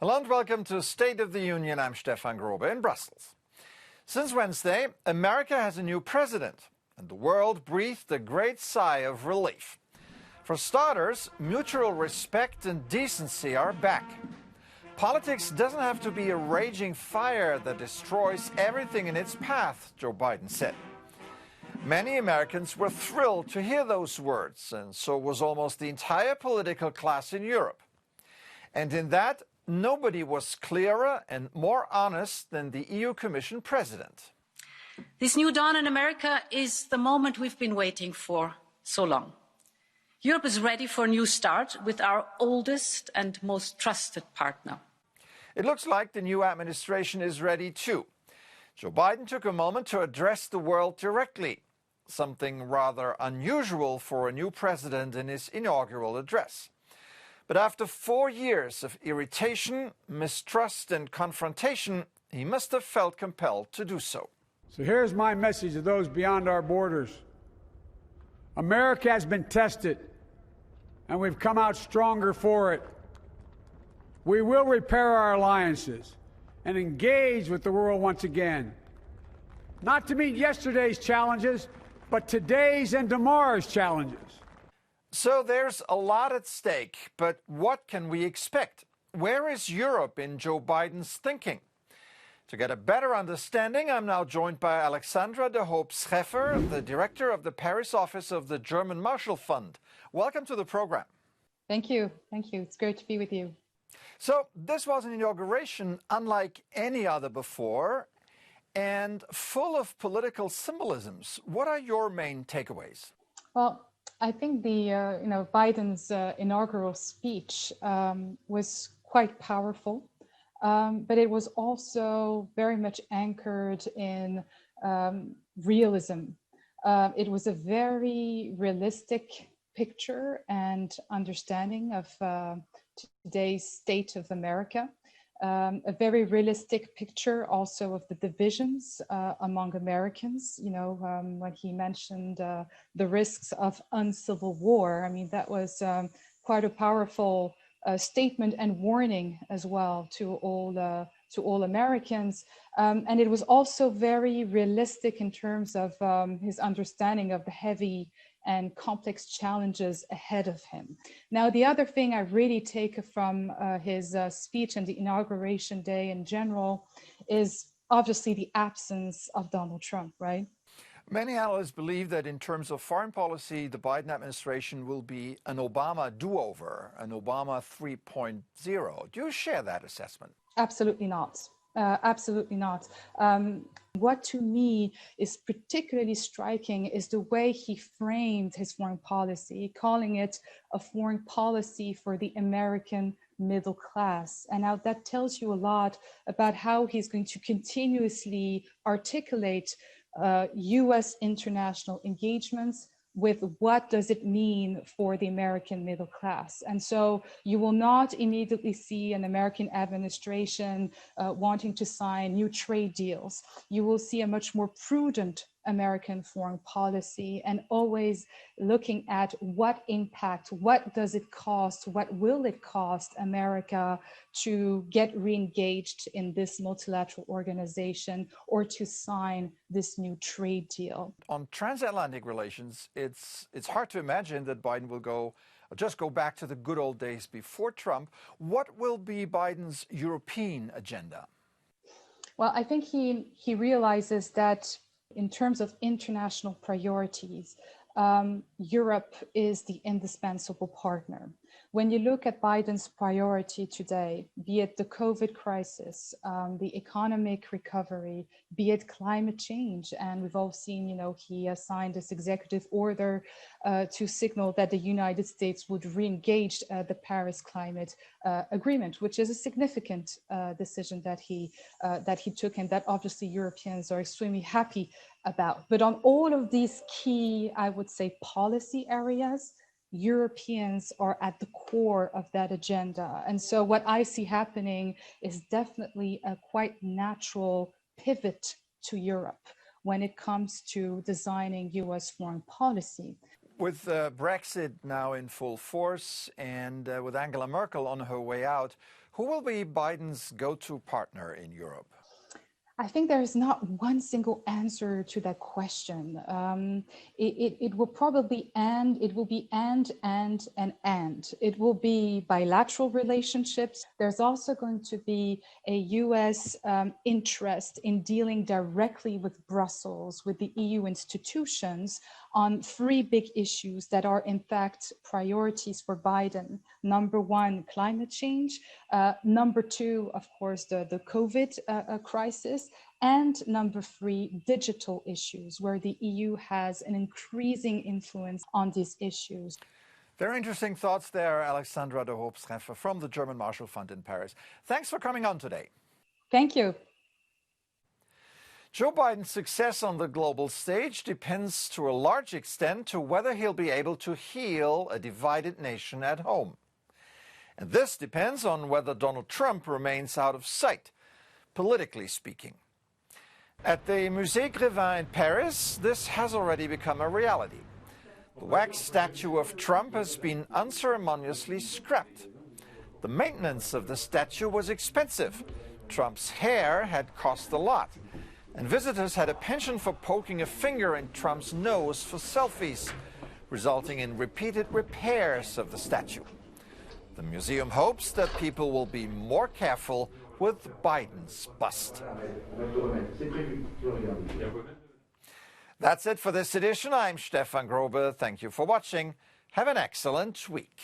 Hello and welcome to State of the Union. I'm Stefan Grobe in Brussels. Since Wednesday, America has a new president, and the world breathed a great sigh of relief. For starters, mutual respect and decency are back. Politics doesn't have to be a raging fire that destroys everything in its path, Joe Biden said. Many Americans were thrilled to hear those words, and so was almost the entire political class in Europe. And in that, nobody was clearer and more honest than the EU Commission president. This new dawn in America is the moment we've been waiting for so long. Europe is ready for a new start with our oldest and most trusted partner. It looks like the new administration is ready too. Joe Biden took a moment to address the world directly, something rather unusual for a new president in his inaugural address. But after 4 years of irritation, mistrust and confrontation, he must have felt compelled to do so. So here's my message to those beyond our borders. America has been tested, and we've come out stronger for it. We will repair our alliances and engage with the world once again, not to meet yesterday's challenges, but today's and tomorrow's challenges. So there's a lot at stake, but what can we expect? Where is Europe in Joe Biden's thinking? To get a better understanding, I'm now joined by Alexandra de Hoop-Scheffer, the director of the Paris office of the German Marshall Fund. Welcome to the program. Thank you. Thank you. It's great to be with you. So this was an inauguration unlike any other before and full of political symbolisms. What are your main takeaways? Well, I think the Biden's inaugural speech was quite powerful, but it was also very much anchored in realism. It was a very realistic picture and understanding of today's state of America. A very realistic picture also of the divisions among Americans. When he mentioned the risks of uncivil war, I mean, that was quite a powerful statement and warning as well to all Americans. And it was also very realistic in terms of his understanding of the heavy and complex challenges ahead of him. Now, the other thing I really take from his speech and the inauguration day in general is obviously the absence of Donald Trump, right? Many analysts believe that in terms of foreign policy, the Biden administration will be an Obama do-over, an Obama 3.0. Do you share that assessment? Absolutely not. Absolutely not. What to me is particularly striking is the way he framed his foreign policy, calling it a foreign policy for the American middle class. And now that tells you a lot about how he's going to continuously articulate US international engagements with what does it mean for the American middle class. And so you will not immediately see an American administration wanting to sign new trade deals. You will see a much more prudent American foreign policy and always looking at what impact, what does it cost, what will it cost America to get re-engaged in this multilateral organization or to sign this new trade deal. On transatlantic relations, it's hard to imagine that Biden will just go back to the good old days before Trump. What will be Biden's European agenda? Well, I think he realizes that in terms of international priorities, Europe is the indispensable partner. When you look at Biden's priority today, be it the COVID crisis, the economic recovery, be it climate change, and we've all seen, he signed this executive order to signal that the United States would re-engage the Paris Climate Agreement, which is a significant decision that he took, and that obviously Europeans are extremely happy about. But on all of these key, I would say, policy areas, Europeans are at the core of that agenda. And so what I see happening is definitely a quite natural pivot to Europe when it comes to designing US foreign policy. With Brexit now in full force and with Angela Merkel on her way out, Who will be Biden's go-to partner in Europe? I think there is not one single answer to that question. It will probably it will be and. It will be bilateral relationships. There's also going to be a US interest in dealing directly with Brussels, with the EU institutions on three big issues that are in fact priorities for Biden. Number one, climate change. Number two, of course, the COVID crisis. And number three, digital issues, where the EU has an increasing influence on these issues. Very interesting thoughts there, Alexandra de Hoop-Scheffer from the German Marshall Fund in Paris. Thanks for coming on today. Thank you. Joe Biden's success on the global stage depends to a large extent to whether he'll be able to heal a divided nation at home. And this depends on whether Donald Trump remains out of sight, politically speaking. At the Musée Grévin in Paris, this has already become a reality. The wax statue of Trump has been unceremoniously scrapped. The maintenance of the statue was expensive. Trump's hair had cost a lot. And visitors had a penchant for poking a finger in Trump's nose for selfies, resulting in repeated repairs of the statue. The museum hopes that people will be more careful with Biden's bust. That's it for this edition. I'm Stefan Grobe. Thank you for watching. Have an excellent week.